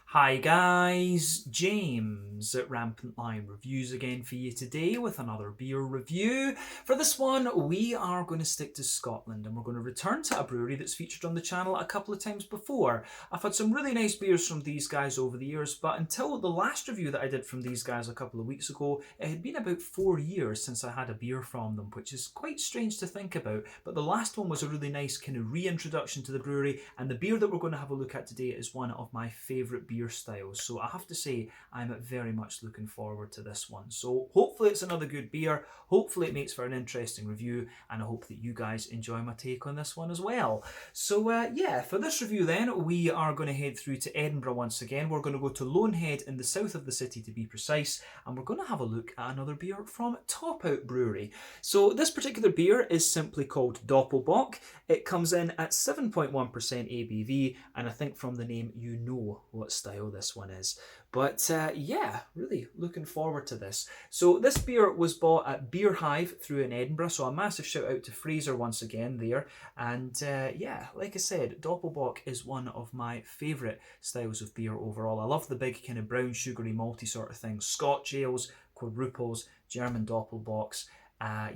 Hi guys, James at Rampant Lion Reviews again for you today with another beer review. For this one, we are going to stick to Scotland and we're going to return to a brewery that's featured on the channel a couple of times before. I've had some really nice beers from these guys over the years, but until the last review that I did from these guys a couple of weeks ago, it had been about 4 years since I had a beer from them, which is quite strange to think about. But the last one was a really nice kind of reintroduction to the brewery, and the beer that we're going to have a look at today is one of my favourite beer styles. So I have to say, I'm very much looking forward to this one. So hopefully it's another good beer. Hopefully it makes for an interesting review, and I hope that you guys enjoy my take on this one as well. So yeah, for this review then, we are going to head through to Edinburgh once again. We're going to go to Loanhead in the south of the city to be precise, and we're going to have a look at another beer from Out Brewery. So this particular beer is simply called Doppelbock. It comes in at 7.1% ABV, and I think from the name you know what style this one is. But yeah, really looking forward to this. So this beer was bought at Beer Hive through in Edinburgh, so a massive shout out to Fraser once again there. And yeah, like I said, Doppelbock is one of my favourite styles of beer overall. I love the big kind of brown sugary malty sort of things. Scotch ales, quadruples, German Doppelbocks.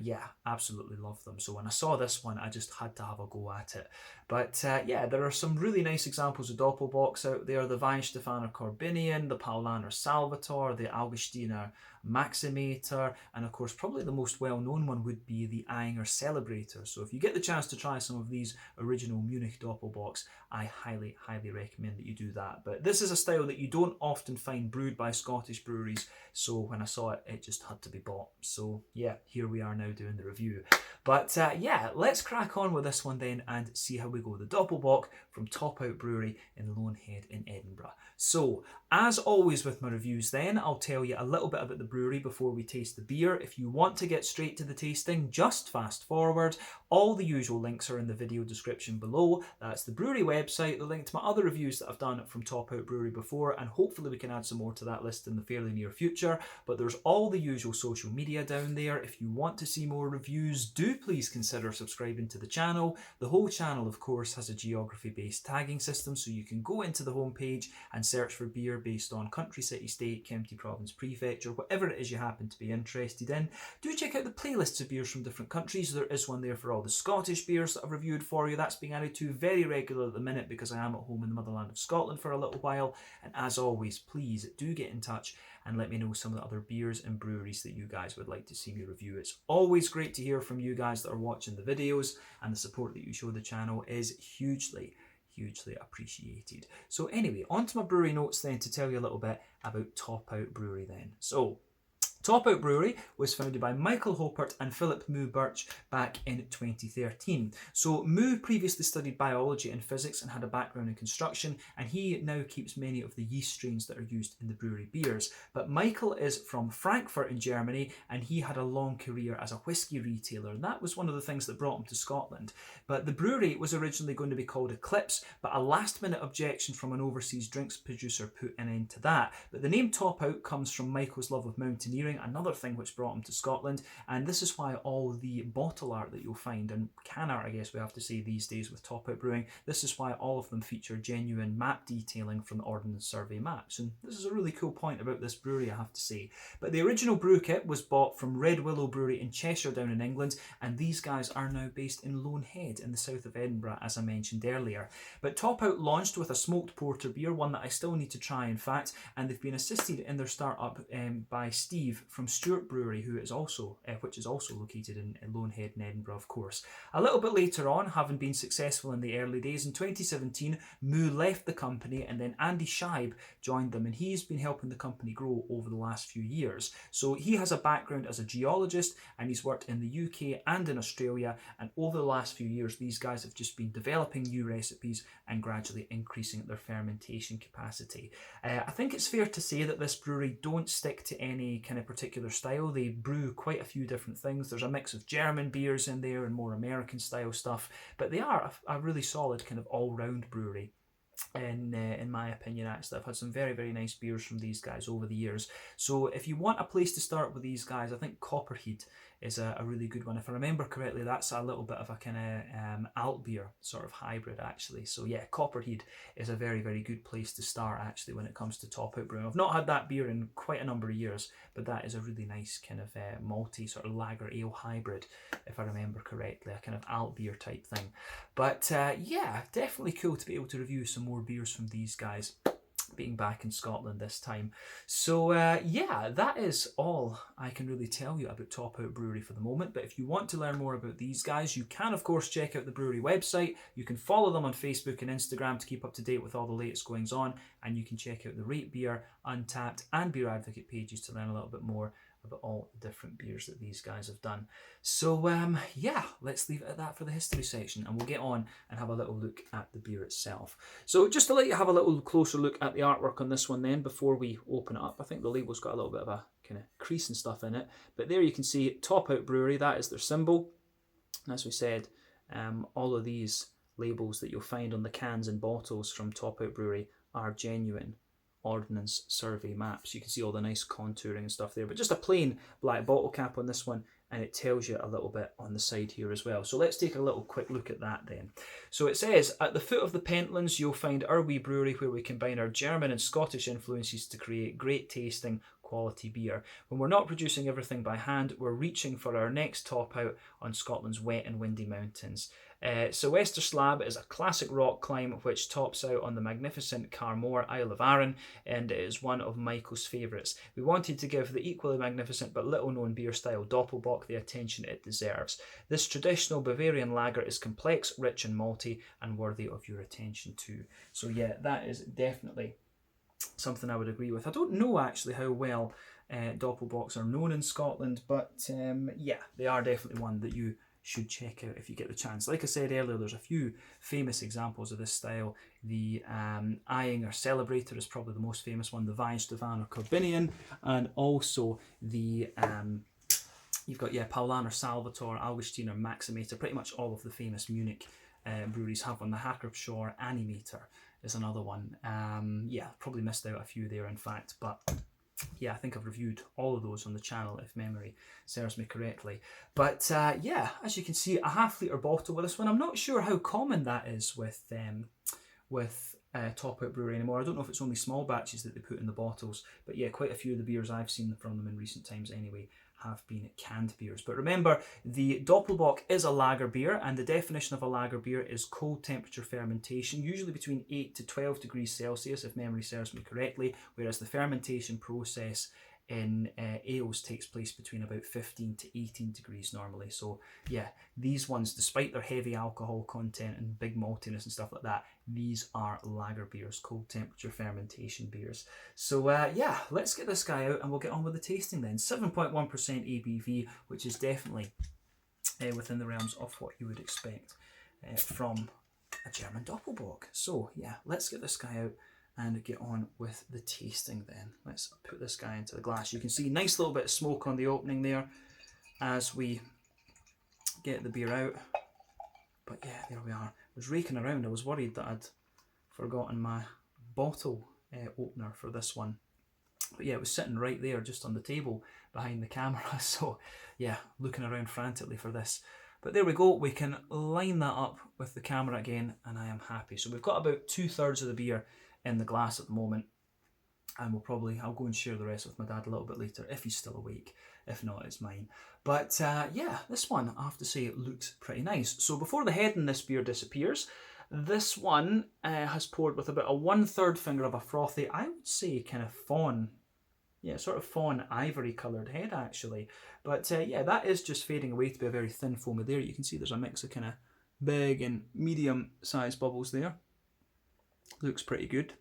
Yeah, absolutely love them. So when I saw this one, I just had to have a go at it. But yeah, there are some really nice examples of Doppelbocks out there. The Weihenstephaner Corbinian, the Paulaner Salvator, the Augustiner Maximator, and of course probably the most well-known one would be the Ayinger Celebrator. So if you get the chance to try some of these original Munich Doppelbocks, I highly, highly recommend that you do that. But this is a style that you don't often find brewed by Scottish breweries, so when I saw it, it just had to be bought. So yeah, here we are now doing the review. But yeah, let's crack on with this one then and see how we go. The Doppelbock from Out Brewery in Loanhead in Edinburgh. So, as always with my reviews then, I'll tell you a little bit about the brewery before we taste the beer. If you want to get straight to the tasting, just fast forward. All the usual links are in the video description below. That's the brewery website, the link to my other reviews that I've done from Out Brewery before, and hopefully we can add some more to that list in the fairly near future. But there's all the usual social media down there. If you want to see more reviews, do please consider subscribing to the channel. The whole channel, of course, has a geography-based tagging system, so you can go into the homepage and search for beer based on country, city, state, county, province, prefecture, whatever it is you happen to be interested in. Do check out the playlists of beers from different countries. There is one there for all the Scottish beers that I've reviewed for you. That's being added to very regularly at the minute because I am at home in the motherland of Scotland for a little while. And as always, please do get in touch and let me know some of the other beers and breweries that you guys would like to see me review. It's always great to hear from you guys that are watching the videos, and the support that you show the channel is hugely appreciated. So anyway, on to my brewery notes then to tell you a little bit about Out Brewery then. So Out Brewery was founded by Michael Hopert and Philip Moo Birch back in 2013. So Moo previously studied biology and physics and had a background in construction, and he now keeps many of the yeast strains that are used in the brewery beers. But Michael is from Frankfurt in Germany, and he had a long career as a whisky retailer, and that was one of the things that brought him to Scotland. But the brewery was originally going to be called Eclipse, but a last-minute objection from an overseas drinks producer put an end to that. But the name Top Out comes from Michael's love of mountaineering, another thing which brought him to Scotland, and this is why all the bottle art that you'll find, and can art I guess we have to say these days with Out Brewing, this is why all of them feature genuine map detailing from the Ordnance Survey maps, and this is a really cool point about this brewery I have to say. But the original brew kit was bought from Red Willow Brewery in Cheshire down in England, and these guys are now based in Loanhead in the south of Edinburgh, as I mentioned earlier. But Top Out launched with a smoked porter beer, one that I still need to try in fact, and they've been assisted in their startup by Steve from Stewart Brewery, who is also, which is also located in Loanhead in Edinburgh, of course. A little bit later on, having been successful in the early days, in 2017, Moo left the company, and then Andy Scheib joined them, and he's been helping the company grow over the last few years. So he has a background as a geologist, and he's worked in the UK and in Australia, and over the last few years, these guys have just been developing new recipes and gradually increasing their fermentation capacity. I think it's fair to say that this brewery don't stick to any kind of particular style. They brew quite a few different things. There's a mix of German beers in there and more American style stuff, but they are a really solid kind of all-round brewery. in my opinion. Actually, I've had some very, very nice beers from these guys over the years. So if you want a place to start with these guys, I think Copperhead is a really good one. If I remember correctly, that's a little bit of a kind of alt beer sort of hybrid, actually. So yeah, Copperhead is a very, very good place to start, actually, when it comes to top out brewing. I've not had that beer in quite a number of years, but that is a really nice kind of malty sort of lager ale hybrid, if I remember correctly, a kind of alt beer type thing. But yeah, definitely cool to be able to review some more beers from these guys, being back in Scotland this time. So yeah, that is all I can really tell you about Top Out Brewery for the moment. But if you want to learn more about these guys, you can of course check out the brewery website. You can follow them on Facebook and Instagram to keep up to date with all the latest goings on, and you can check out the Rate Beer, Untappd and Beer Advocate pages to learn a little bit more about all the different beers that these guys have done. So yeah, let's leave it at that for the history section, and we'll get on and have a little look at the beer itself. So just to let you have a little closer look at the artwork on this one then before we open it up. I think the label's got a little bit of a kind of crease and stuff in it, but there you can see Top Out Brewery, that is their symbol. And as we said, all of these labels that you'll find on the cans and bottles from Top Out Brewery are genuine Ordnance Survey maps. You can see all the nice contouring and stuff there, but just a plain black bottle cap on this one, and it tells you a little bit on the side here as well. So let's take a little quick look at that then. So it says, at the foot of the Pentlands you'll find our wee brewery where we combine our German and Scottish influences to create great tasting quality beer. When we're not producing everything by hand, we're reaching for our next top out on Scotland's wet and windy mountains. Sylvester Slab is a classic rock climb which tops out on the magnificent Carmore, Isle of Arran, and it is one of Michael's favourites. We wanted to give the equally magnificent but little known beer style Doppelbock the attention it deserves. This traditional Bavarian lager is complex, rich and malty, and worthy of your attention too. So yeah, that is definitely something I would agree with. I don't know actually how well Doppelbocks are known in Scotland, but yeah, they are definitely one that you should check out if you get the chance. Like I said earlier, there's a few famous examples of this style. The Eyeing or Celebrator is probably the most famous one, the Weihenstephan or Corbinian, and also the you've got Paulaner Salvator, Augustiner, Maximator. Pretty much all of the famous Munich breweries have one. The Hackropshore Animator is another one. Yeah, probably missed out a few there in fact, but yeah, I think I've reviewed all of those on the channel if memory serves me correctly. But yeah, as you can see, a half-litre bottle with this one. I'm not sure how common that is with Top Out Brewery anymore. I don't know if it's only small batches that they put in the bottles, but yeah, quite a few of the beers I've seen from them in recent times anyway have been canned beers. But remember, the Doppelbock is a lager beer, and the definition of a lager beer is cold temperature fermentation, usually between 8 to 12 degrees Celsius, if memory serves me correctly, whereas the fermentation process in ales takes place between about 15 to 18 degrees normally. So yeah, these ones, despite their heavy alcohol content and big maltiness and stuff like that, these are lager beers, cold temperature fermentation beers. So yeah, let's get this guy out and we'll get on with the tasting then. 7.1% ABV, which is definitely within the realms of what you would expect from a German Doppelbock. So yeah, let's get this guy out and get on with the tasting then. Let's put this guy into the glass. You can see nice little bit of smoke on the opening there as we get the beer out. But yeah, there we are. I was raking around. I was worried that I'd forgotten my bottle opener for this one. But yeah, it was sitting right there just on the table behind the camera. So yeah, looking around frantically for this. But there we go. We can line that up with the camera again and I am happy. So we've got about 2/3 of the beer in the glass at the moment, and I'll go and share the rest with my dad a little bit later if he's still awake. If not, it's mine. But yeah, this one, I have to say, it looks pretty nice. So before the head in this beer disappears, this one has poured with about a 1/3 finger of a frothy, I would say kind of fawn, yeah, sort of fawn ivory coloured head actually. But yeah, that is just fading away to be a very thin foamy there. You can see there's a mix of kind of big and medium sized bubbles there. Looks pretty good.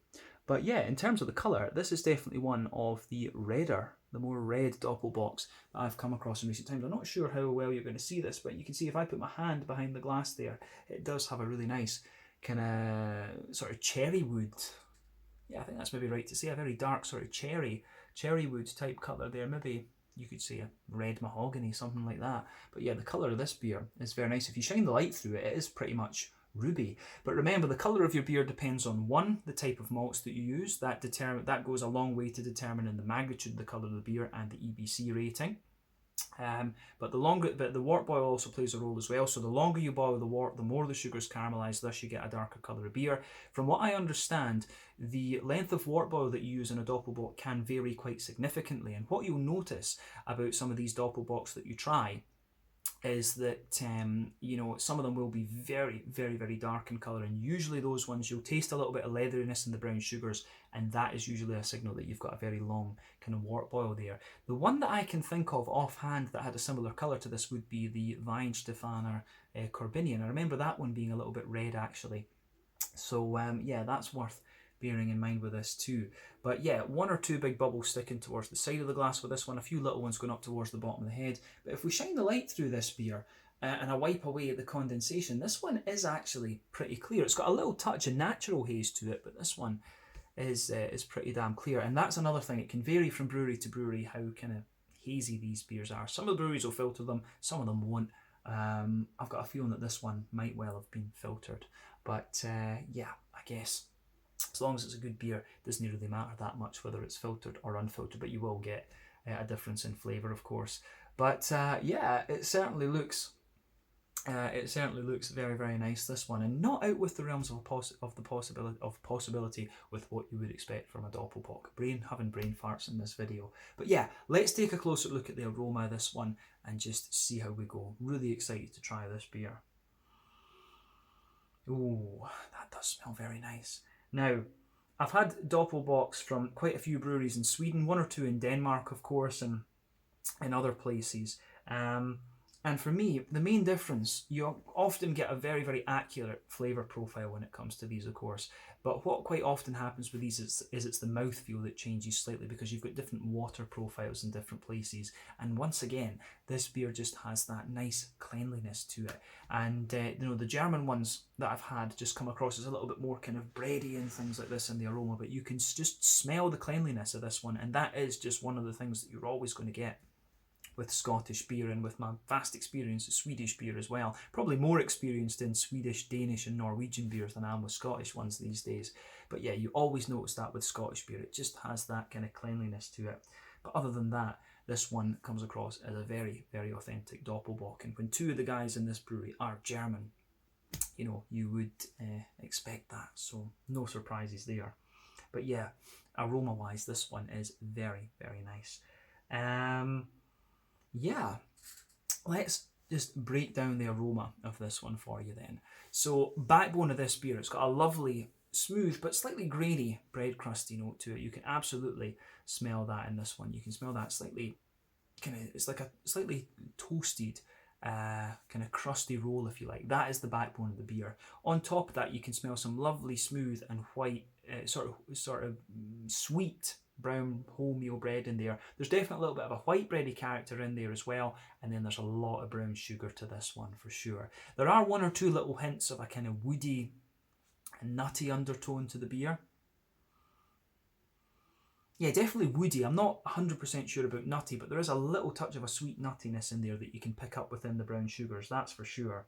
But yeah, in terms of the colour, this is definitely one of the redder, the more red Doppelbocks that I've come across in recent times. I'm not sure how well you're going to see this, but you can see if I put my hand behind the glass there, it does have a really nice kind of sort of cherry wood. Yeah, I think that's maybe right to say, a very dark sort of cherry wood type colour there. Maybe you could say a red mahogany, something like that. But yeah, the colour of this beer is very nice. If you shine the light through it, it is pretty much ruby. But remember, the colour of your beer depends on, one, the type of malts that you use. That goes a long way to determining the magnitude of the colour of the beer and the EBC rating. But the wort boil also plays a role as well. So the longer you boil the wort, the more the sugars caramelise, thus you get a darker colour of beer. From what I understand, the length of wort boil that you use in a Doppelbock can vary quite significantly. And what you'll notice about some of these Doppelbocks that you try is that you know, some of them will be very, very, very dark in colour, and usually those ones you'll taste a little bit of leatheriness in the brown sugars, and that is usually a signal that you've got a very long kind of wort boil there. The one that I can think of offhand that had a similar colour to this would be the Weihenstephaner Corbinian. I remember that one being a little bit red actually. So yeah, that's worth bearing in mind with this too. But yeah, one or two big bubbles sticking towards the side of the glass with this one, a few little ones going up towards the bottom of the head. But if we shine the light through this beer and I wipe away the condensation, this one is actually pretty clear. It's got a little touch of natural haze to it, but this one is pretty damn clear. And that's another thing, it can vary from brewery to brewery how kind of hazy these beers are. Some of the breweries will filter them, some of them won't. I've got a feeling that this one might well have been filtered. But yeah, I guess as long as it's a good beer, it doesn't really matter that much whether it's filtered or unfiltered, but you will get a difference in flavour, of course. But yeah, it certainly looks very, very nice, this one, and not out with the realms of possibility with what you would expect from a Doppelbock. Having brain farts in this video. But yeah, let's take a closer look at the aroma of this one and just see how we go. Really excited to try this beer. Ooh, that does smell very nice. Now, I've had Doppelbocks from quite a few breweries in Sweden, one or two in Denmark, of course, and in other places. And for me, the main difference, you often get a very, very accurate flavour profile when it comes to these, of course. But what quite often happens with these is it's the mouthfeel that changes slightly because you've got different water profiles in different places. And once again, this beer just has that nice cleanliness to it. And you know, the German ones that I've had just come across as a little bit more kind of bready and things like this in the aroma, but you can just smell the cleanliness of this one, and that is just one of the things that you're always going to get with Scottish beer, and with my vast experience of Swedish beer as well. Probably more experienced in Swedish, Danish and Norwegian beers than I am with Scottish ones these days. But yeah, you always notice that with Scottish beer. It just has that kind of cleanliness to it. But other than that, this one comes across as a very, very authentic Doppelbock. And when two of the guys in this brewery are German, you know, you would expect that. So no surprises there. But yeah, aroma-wise, this one is very, very nice. Yeah, let's just break down the aroma of this one for you then. So, backbone of this beer, it's got a lovely, smooth, but slightly grainy bread crusty note to it. You can absolutely smell that in this one. You can smell that slightly, it's like a slightly toasted, kind of crusty roll, if you like. That is the backbone of the beer. On top of that, you can smell some lovely, smooth and white, sort of sweet brown wholemeal bread in there. There's definitely a little bit of a white bready character in there as well, and then there's a lot of brown sugar to this one for sure. There are one or two little hints of a kind of woody and nutty undertone to the beer. Yeah, definitely woody. I'm not 100% sure about nutty, but there is a little touch of a sweet nuttiness in there that you can pick up within the brown sugars, that's for sure.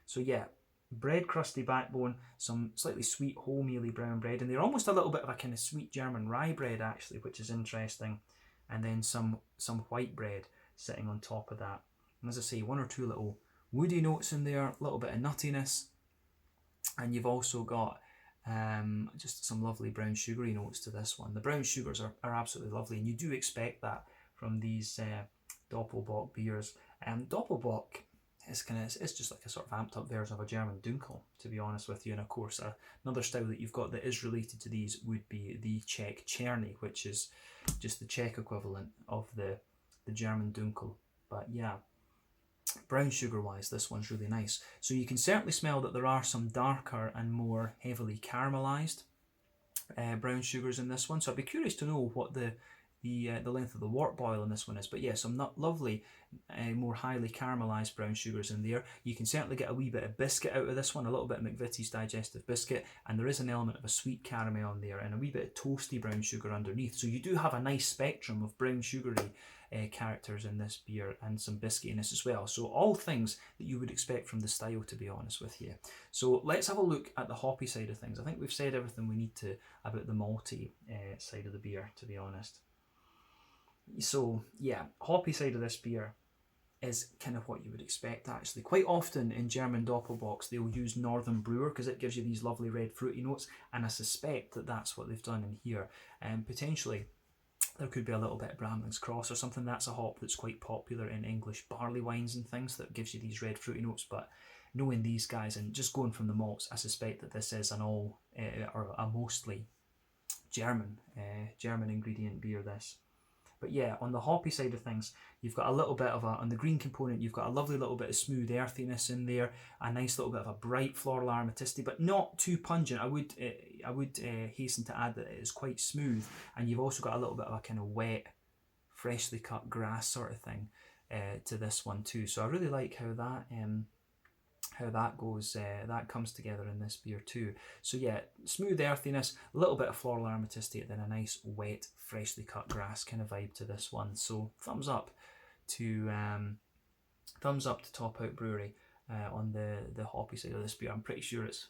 So yeah, bread crusty backbone, some slightly sweet wholemealy brown bread, and they're almost a little bit of a kind of sweet German rye bread actually, which is interesting, and then some white bread sitting on top of that. And as I say, one or two little woody notes in there, a little bit of nuttiness, and you've also got just some lovely brown sugary notes to this one. The brown sugars are absolutely lovely, and you do expect that from these Doppelbock beers. Doppelbock, it's just like a sort of amped up version of a German Dunkel, to be honest with you. And of course, another style that you've got that is related to these would be the Czech Cherny, which is just the Czech equivalent of the German Dunkel. But yeah, brown sugar wise, this one's really nice. So you can certainly smell that there are some darker and more heavily caramelized brown sugars in this one. So I'd be curious to know what the the length of the wort boil in this one is. But yeah, some lovely, more highly caramelised brown sugars in there. You can certainly get a wee bit of biscuit out of this one, a little bit of McVitie's digestive biscuit, and there is an element of a sweet caramel in there and a wee bit of toasty brown sugar underneath. So you do have a nice spectrum of brown sugary characters in this beer, and some biscuitiness as well. So all things that you would expect from the style, to be honest with you. So let's have a look at the hoppy side of things. I think we've said everything we need to about the malty side of the beer, to be honest. So yeah, hoppy side of this beer is kind of what you would expect, actually. Quite often in German Doppelbocks they'll use Northern Brewer because it gives you these lovely red fruity notes, and I suspect that that's what they've done in here. And potentially there could be a little bit of Bramling's Cross or something. That's a hop that's quite popular in English barley wines and things, that gives you these red fruity notes. But knowing these guys and just going from the malts, I suspect that this is an all or a mostly German ingredient beer, this. But yeah, on the hoppy side of things, you've got a little bit of on the green component, you've got a lovely little bit of smooth earthiness in there, a nice little bit of a bright floral aromaticity, but not too pungent. I would hasten to add that it is quite smooth, and you've also got a little bit of a kind of wet, freshly cut grass sort of thing to this one too. So I really like how that goes, that comes together in this beer too. So yeah, smooth earthiness, a little bit of floral aromaticity, and then a nice wet, freshly cut grass kind of vibe to this one. So thumbs up to Top Out Brewery on the hoppy side of this beer. I'm pretty sure it's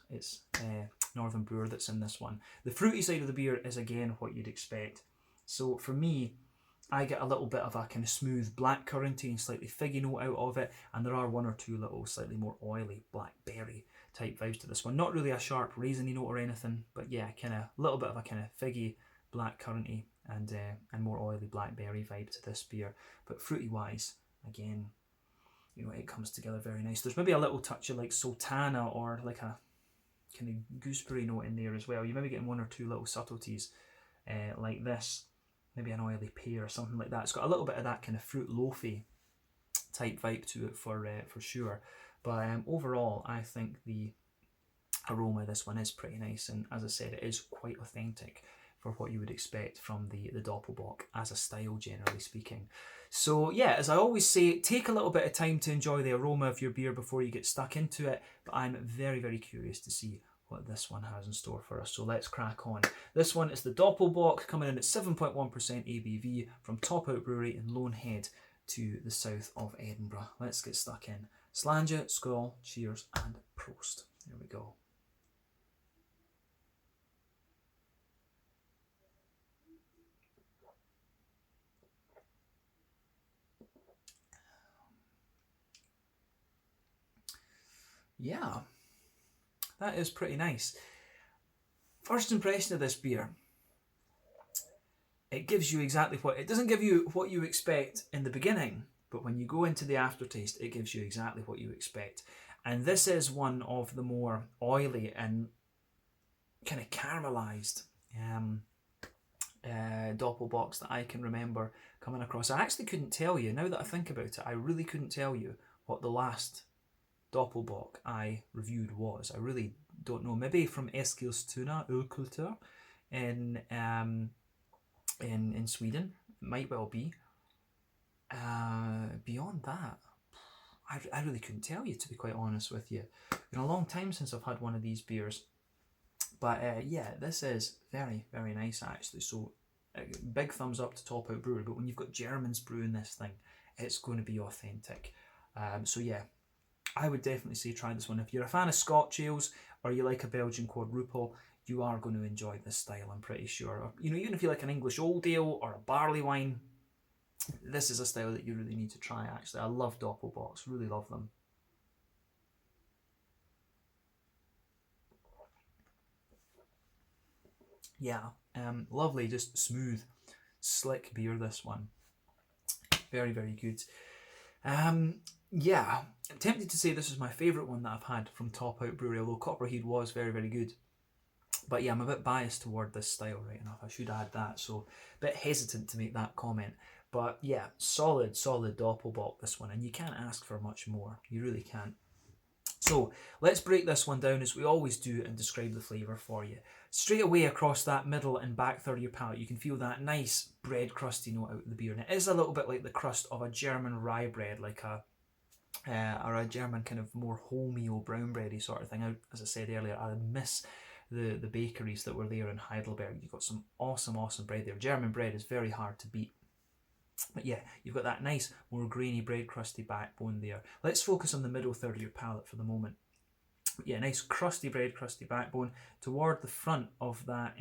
Northern Brewer that's in this one. The fruity side of the beer is again what you'd expect. So for me, I get a little bit of a kind of smooth blackcurranty and slightly figgy note out of it, and there are one or two little slightly more oily blackberry type vibes to this one. Not really a sharp raisiny note or anything, but yeah, kind of a little bit of a kind of figgy, blackcurranty and more oily blackberry vibe to this beer. But fruity wise, again, you know, it comes together very nice. There's maybe a little touch of like sultana or like a kind of gooseberry note in there as well. You maybe getting one or two little subtleties like this. Maybe an oily pear or something like that. It's got a little bit of that kind of fruit loafy type vibe to it for sure. But overall, I think the aroma of this one is pretty nice, and as I said, it is quite authentic for what you would expect from the Doppelbock as a style, generally speaking. So yeah, as I always say, take a little bit of time to enjoy the aroma of your beer before you get stuck into it. But I'm very, very curious to see what this one has in store for us. So let's crack on. This one is the Doppelbock, coming in at 7.1% ABV from Top Out Brewery in Loanhead to the south of Edinburgh. Let's get stuck in. Slàinte, skål, cheers and prost. There we go. Yeah, that is pretty nice. First impression of this beer, it gives you exactly what, it doesn't give you what you expect in the beginning, but when you go into the aftertaste, it gives you exactly what you expect. And this is one of the more oily and kind of caramelized Doppelbocks that I can remember coming across. I actually couldn't tell you, now that I think about it, I really couldn't tell you what the last Doppelbock I reviewed was. I really don't know. Maybe from Eskilstuna Ölkultur in Sweden. It might well be. Beyond that, I really couldn't tell you, to be quite honest with you. It's been a long time since I've had one of these beers. But yeah, this is very, very nice actually. So big thumbs up to Top Out Brewery. But when you've got Germans brewing this thing, it's going to be authentic. So yeah, I would definitely say try this one. If you're a fan of Scotch ales or you like a Belgian quadruple, you are going to enjoy this style, I'm pretty sure. You know, even if you like an English old ale or a barley wine, this is a style that you really need to try, actually. I love Doppelbocks, really love them. Yeah, lovely, just smooth, slick beer, this one. Very, very good. Yeah, I'm tempted to say this is my favourite one that I've had from Top Out Brewery, although Copperhead was very, very good. But yeah, I'm a bit biased toward this style, right enough. I should add that, so a bit hesitant to make that comment. But yeah, solid Doppelbock, this one, and you can't ask for much more. You really can't. So let's break this one down as we always do and describe the flavour for you. Straight away across that middle and back third of your palate, you can feel that nice bread crusty note out of the beer. And it is a little bit like the crust of a German rye bread, like or a German kind of more wholemeal brown bready sort of thing. As I said earlier, I miss the bakeries that were there in Heidelberg. You've got some awesome bread there. German bread is very hard to beat. But yeah, you've got that nice, more grainy, bread crusty backbone there. Let's focus on the middle third of your palate for the moment. But yeah, nice crusty bread crusty backbone toward the front of that.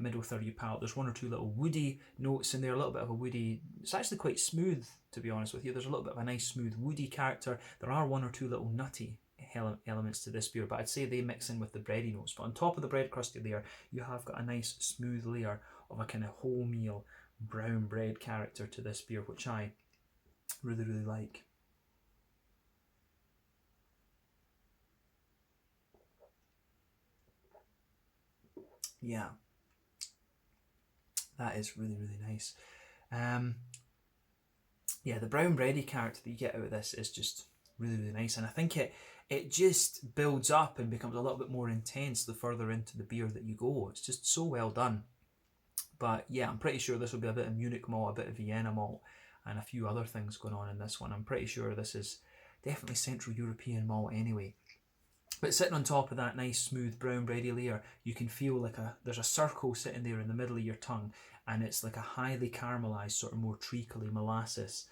Middle third of your palate. There's one or two little woody notes in there, a little bit of a woody. It's actually quite smooth, to be honest with you. There's a little bit of a nice smooth woody character. There are one or two little nutty elements to this beer, but I'd say they mix in with the bready notes. But on top of the bread crusty layer, you have got a nice smooth layer of a kind of wholemeal brown bread character to this beer, which I really like. Yeah, that is really nice. Yeah, the brown bready character that you get out of this is just really nice, and I think it just builds up and becomes a little bit more intense the further into the beer that you go. It's just so well done. But yeah, I'm pretty sure this will be a bit of Munich malt, a bit of Vienna malt, and a few other things going on in this one. I'm pretty sure this is definitely Central European malt anyway. But sitting on top of that nice smooth brown bready layer, you can feel like there's a circle sitting there in the middle of your tongue, and it's like a highly caramelized, sort of more treacly molasses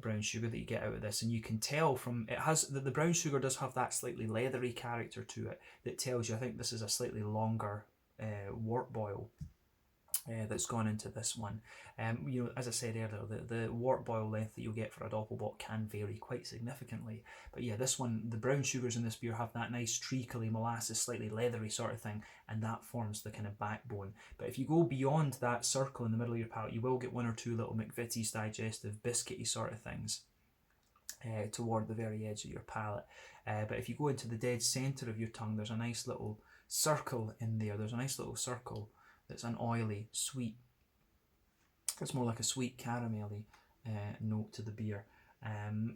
brown sugar that you get out of this. And you can tell from it has the brown sugar does have that slightly leathery character to it that tells you I think this is a slightly longer wort boil that's gone into this one. As I said earlier, the wort boil length that you'll get for a Doppelbock can vary quite significantly. But yeah, this one, the brown sugars in this beer have that nice treacly molasses, slightly leathery sort of thing, and that forms the kind of backbone. But if you go beyond that circle in the middle of your palate, you will get one or two little McVitie's digestive biscuity sort of things toward the very edge of your palate. But if you go into the dead centre of your tongue, there's a nice little circle in there. There's a nice little circle that's an oily, sweet, it's more like a sweet caramelly note to the beer.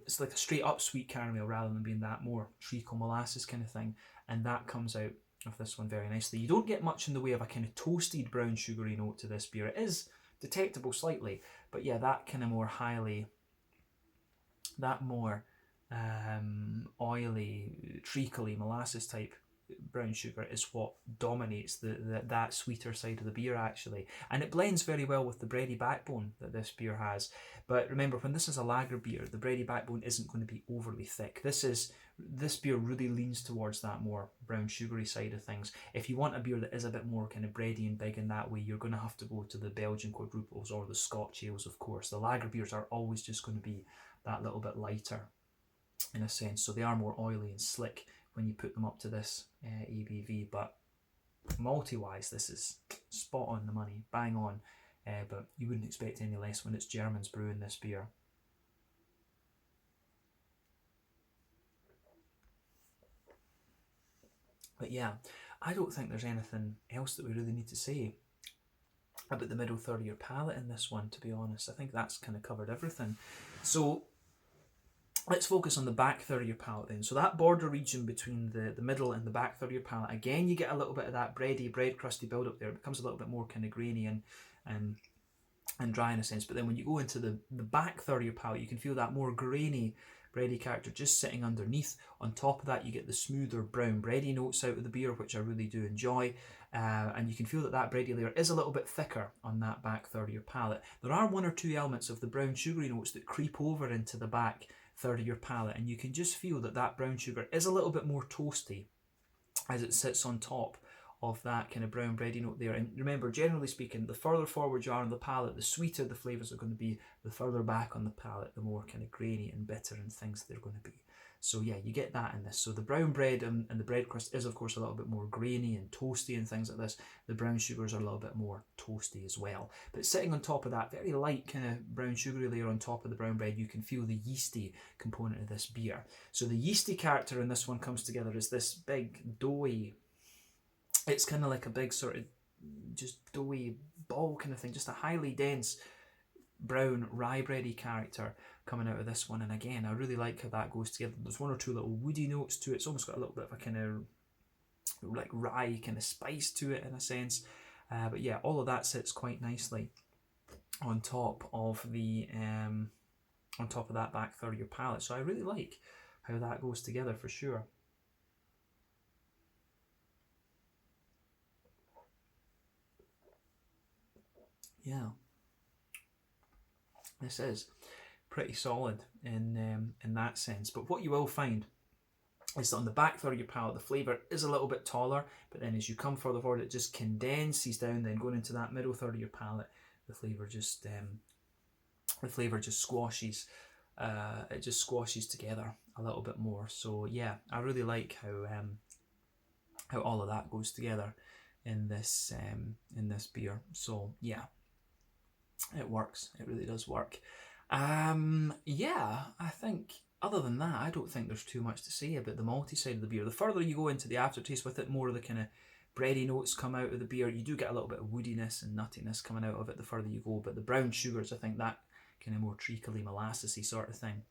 It's like a straight up sweet caramel rather than being that more treacle molasses kind of thing, and that comes out of this one very nicely. You don't get much in the way of a kind of toasted brown sugary note to this beer. It is detectable slightly, but yeah, that kind of more highly, that more oily, treacly molasses type brown sugar is what dominates that sweeter side of the beer actually, and it blends very well with the bready backbone that this beer has. But remember, when this is a lager beer, the bready backbone isn't going to be overly thick. This beer really leans towards that more brown sugary side of things. If you want a beer that is a bit more kind of bready and big in that way, you're going to have to go to the Belgian quadruples or the Scotch ales, of course. The lager beers are always just going to be that little bit lighter in a sense, so they are more oily and slick when you put them up to this ABV. But malty wise, this is spot on the money, bang on, but you wouldn't expect any less when it's Germans brewing this beer. But yeah, I don't think there's anything else that we really need to say about the middle third of your palate in this one, to be honest. I think that's kind of covered everything. So let's focus on the back third of your palate then. So that border region between the middle and the back third of your palate, again, you get a little bit of that bread crusty build up there. It becomes a little bit more kind of grainy and dry in a sense. But then when you go into the back third of your palate, you can feel that more grainy bready character just sitting underneath. On top of that, you get the smoother brown bready notes out of the beer, which I really do enjoy. And you can feel that bready layer is a little bit thicker on that back third of your palate. There are one or two elements of the brown sugary notes that creep over into the back third of your palate, and you can just feel that brown sugar is a little bit more toasty as it sits on top of that kind of brown bready note there. And remember, generally speaking, the further forward you are on the palate, the sweeter the flavours are going to be. The further back on the palate, the more kind of grainy and bitter and things they're going to be. So yeah, you get that in this. So the brown bread and the bread crust is of course a little bit more grainy and toasty and things like this. The brown sugars are a little bit more toasty as well. But sitting on top of that very light kind of brown sugary layer on top of the brown bread, you can feel the yeasty component of this beer. So the yeasty character in this one comes together as this big doughy, it's kind of like a big sort of just doughy ball kind of thing, just a highly dense brown rye bready character coming out of this one, and again I really like how that goes together. There's one or two little woody notes to it. It's almost got a little bit of a kind of like rye kind of spice to it in a sense, but yeah, all of that sits quite nicely on top of that back third of your palate. So I really like how that goes together for sure. Yeah, this is pretty solid in that sense. But what you will find is that on the back third of your palate, the flavour is a little bit taller, but then as you come further forward, it just condenses down. Then going into that middle third of your palate, the flavour just squashes. It just squashes together a little bit more. So yeah, I really like how all of that goes together in this beer. So yeah, it works. It really does work. Yeah, I think other than that, I don't think there's too much to say about the malty side of the beer. The further you go into the aftertaste with it, more of the kind of bready notes come out of the beer. You do get a little bit of woodiness and nuttiness coming out of it the further you go, but the brown sugars, I think that kind of more treacly, molassesy sort of thing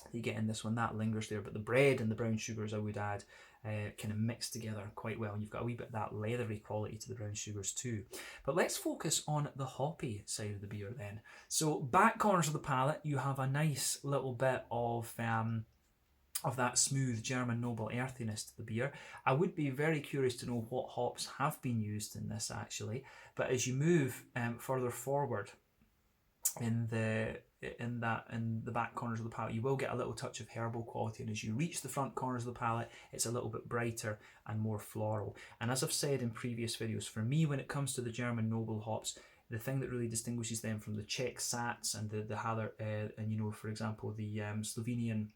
that you get in this one, that lingers there. But the bread and the brown sugars, I would add, kind of mix together quite well, and you've got a wee bit of that leathery quality to the brown sugars too. But let's focus on the hoppy side of the beer then. So back corners of the palate, you have a nice little bit of that smooth German noble earthiness to the beer. I would be very curious to know what hops have been used in this actually, but as you move further forward in the back corners of the palate, you will get a little touch of herbal quality, and as you reach the front corners of the palate, it's a little bit brighter and more floral. And as I've said in previous videos, for me, when it comes to the German noble hops, the thing that really distinguishes them from the Czech Sats and the Haller, and you know, for example, the Slovenian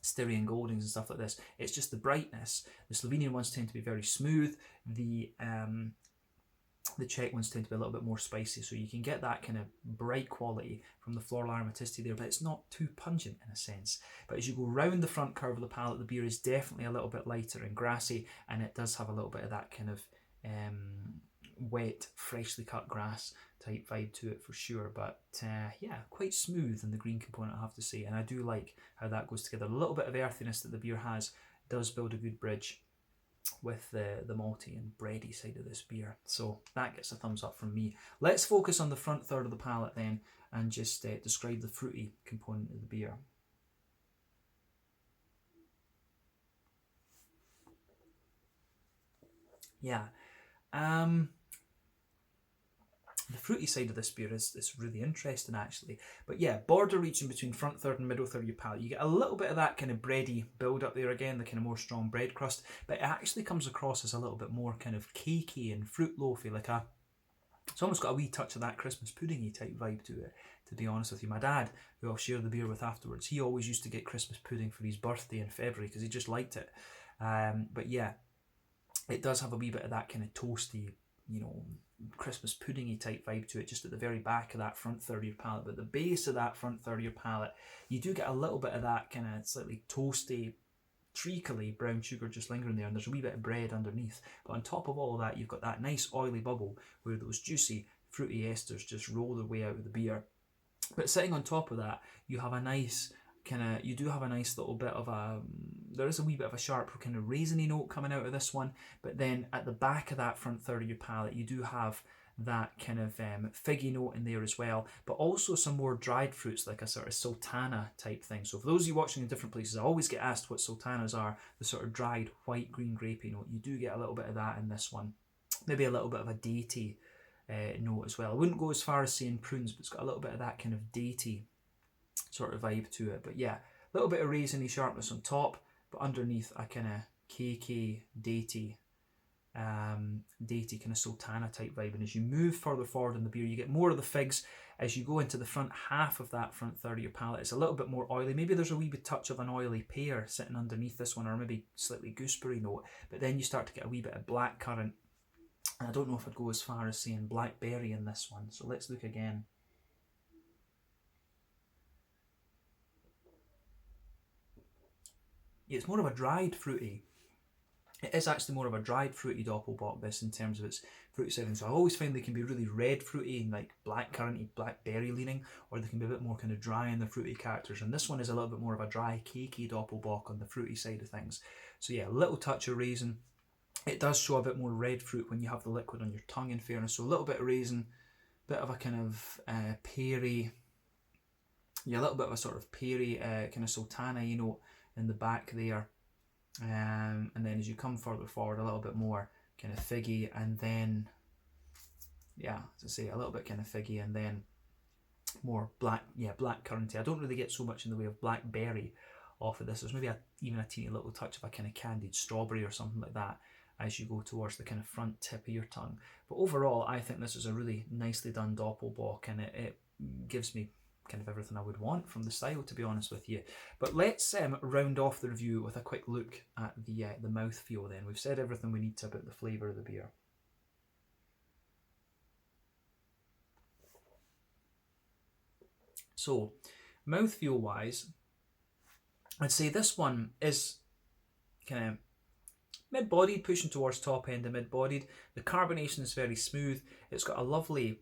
Styrian Goldings and stuff like this, it's just the brightness. The Slovenian ones tend to be very smooth. The Czech ones tend to be a little bit more spicy, so you can get that kind of bright quality from the floral aromaticity there, but it's not too pungent in a sense. But as you go round the front curve of the palate, the beer is definitely a little bit lighter and grassy, and it does have a little bit of that kind of wet, freshly cut grass type vibe to it for sure. But yeah, quite smooth in the green component, I have to say, and I do like how that goes together. A little bit of earthiness that the beer has does build a good bridge with the malty and bready side of this beer, so that gets a thumbs up from me. Let's focus on the front third of the palate then and just describe the fruity component of the beer. Yeah, the fruity side of this beer is really interesting actually. But yeah, border region between front third and middle third of your palate, you get a little bit of that kind of bready build up there again, the kind of more strong bread crust, but it actually comes across as a little bit more kind of cakey and fruit loafy, it's almost got a wee touch of that Christmas puddingy type vibe to it, to be honest with you. My dad, who I'll share the beer with afterwards, he always used to get Christmas pudding for his birthday in February because he just liked it. But yeah, it does have a wee bit of that kind of toasty, you know, Christmas puddingy type vibe to it just at the very back of that front third of your palate. But the base of that front third of your palate, you do get a little bit of that kind of slightly toasty, treacly brown sugar just lingering there, and there's a wee bit of bread underneath. But on top of all of that, you've got that nice oily bubble where those juicy fruity esters just roll their way out of the beer. But sitting on top of that, you have a nice you do have a nice little bit of there is a wee bit of a sharp kind of raisiny note coming out of this one, but then at the back of that front third of your palate, you do have that kind of figgy note in there as well, but also some more dried fruits, like a sort of sultana type thing. So for those of you watching in different places, I always get asked what sultanas are, the sort of dried white green grapey note. You do get a little bit of that in this one, maybe a little bit of a datey note as well. I wouldn't go as far as saying prunes, but it's got a little bit of that kind of datey sort of vibe to it. But yeah, a little bit of raisiny sharpness on top, but underneath a kind of cakey, datey kind of sultana type vibe. And as you move further forward in the beer, you get more of the figs. As you go into the front half of that front third of your palate, it's a little bit more oily. Maybe there's a wee bit touch of an oily pear sitting underneath this one, or maybe slightly gooseberry note, but then you start to get a wee bit of blackcurrant, and I don't know if I'd go as far as saying blackberry in this one. So let's look again. It's more of a dried fruity It is actually more of a dried fruity Doppelbock, this, in terms of its fruity setting. So I always find they can be really red fruity and like black curranty, blackberry leaning, or they can be a bit more kind of dry in the fruity characters. And this one is a little bit more of a dry, cakey Doppelbock on the fruity side of things. So yeah, a little touch of raisin. It does show a bit more red fruit when you have the liquid on your tongue, in fairness. So a little bit of raisin, bit of a kind of peary, yeah, a little bit of a sort of peary kind of sultana, you know, in the back there. And then as you come further forward, a little bit more kind of figgy, and then, yeah, as I say, a little bit kind of figgy, and then more black, yeah, black curranty. I don't really get so much in the way of blackberry off of this. There's maybe even a teeny little touch of a kind of candied strawberry or something like that as you go towards the kind of front tip of your tongue. But overall, I think this is a really nicely done Doppelbock, and it gives me kind of everything I would want from the style, to be honest with you. But let's round off the review with a quick look at the mouthfeel then. We've said everything we need to about the flavour of the beer. So, mouthfeel wise, I'd say this one is kind of mid-bodied, pushing towards top end of mid-bodied. The carbonation is very smooth. It's got a lovely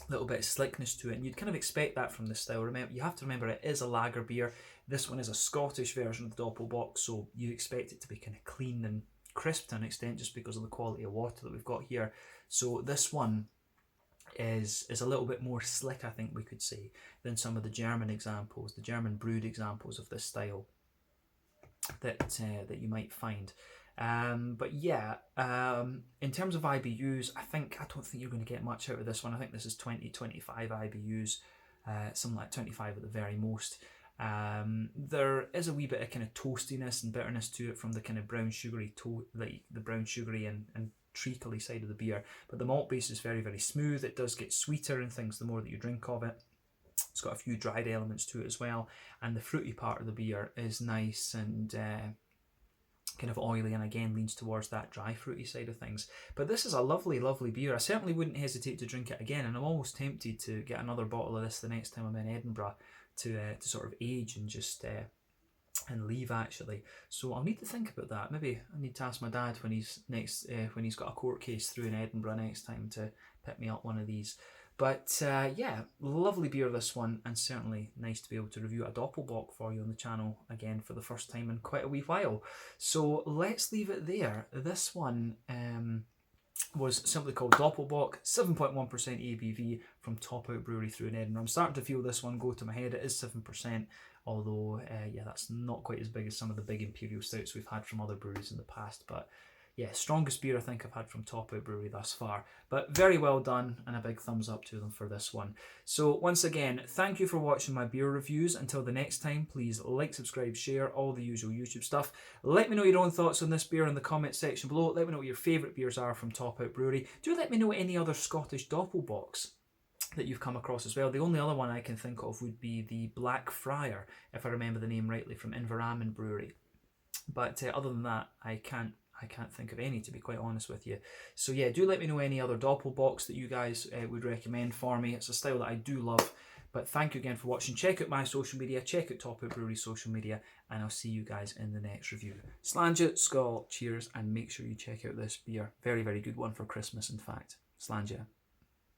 little bit of slickness to it, and you'd kind of expect that from this style. Remember, you have to remember it is a lager beer. This one is a Scottish version of the Doppelbock, so you expect it to be kind of clean and crisp to an extent, just because of the quality of water that we've got here. So this one is a little bit more slick, I think we could say, than some of the German examples, the German brewed examples of this style that you might find. But yeah, in terms of IBUs, I don't think you're going to get much out of this one. I think this is 20-25 IBUs, something like 25 at the very most. There is a wee bit of kind of toastiness and bitterness to it from the kind of brown sugary like the brown sugary and treacly side of the beer, but the malt base is very, very smooth. It does get sweeter and things the more that you drink of it. It's got a few dried elements to it as well, and the fruity part of the beer is nice and kind of oily, and again leans towards that dry fruity side of things. But this is a lovely, lovely beer. I certainly wouldn't hesitate to drink it again, and I'm almost tempted to get another bottle of this the next time I'm in Edinburgh to sort of age and just and leave, actually. So I'll need to think about that. Maybe I need to ask my dad when he's got a court case through in Edinburgh next time to pick me up one of these. But yeah, lovely beer, this one, and certainly nice to be able to review a Doppelbock for you on the channel again for the first time in quite a wee while. So let's leave it there. This one was simply called Doppelbock, 7.1% ABV from Top Out Brewery through in Edinburgh. I'm starting to feel this one go to my head. It is 7%, although yeah, that's not quite as big as some of the big imperial stouts we've had from other breweries in the past. But yeah, strongest beer I think I've had from Top Out Brewery thus far. But very well done, and a big thumbs up to them for this one. So once again, thank you for watching my beer reviews. Until the next time, please like, subscribe, share, all the usual YouTube stuff. Let me know your own thoughts on this beer in the comment section below. Let me know what your favourite beers are from Top Out Brewery. Do let me know any other Scottish Doppelbocks that you've come across as well. The only other one I can think of would be the Black Friar, if I remember the name rightly, from Inverarmond Brewery. But other than that, I can't think of any, to be quite honest with you. So yeah, do let me know any other Doppelbocks that you guys would recommend for me. It's a style that I do love. But thank you again for watching. Check out my social media, check out Top Out Brewery's social media, and I'll see you guys in the next review. Slàinte, skål, cheers, and make sure you check out this beer. Very, very good one for Christmas, in fact. Slàinte.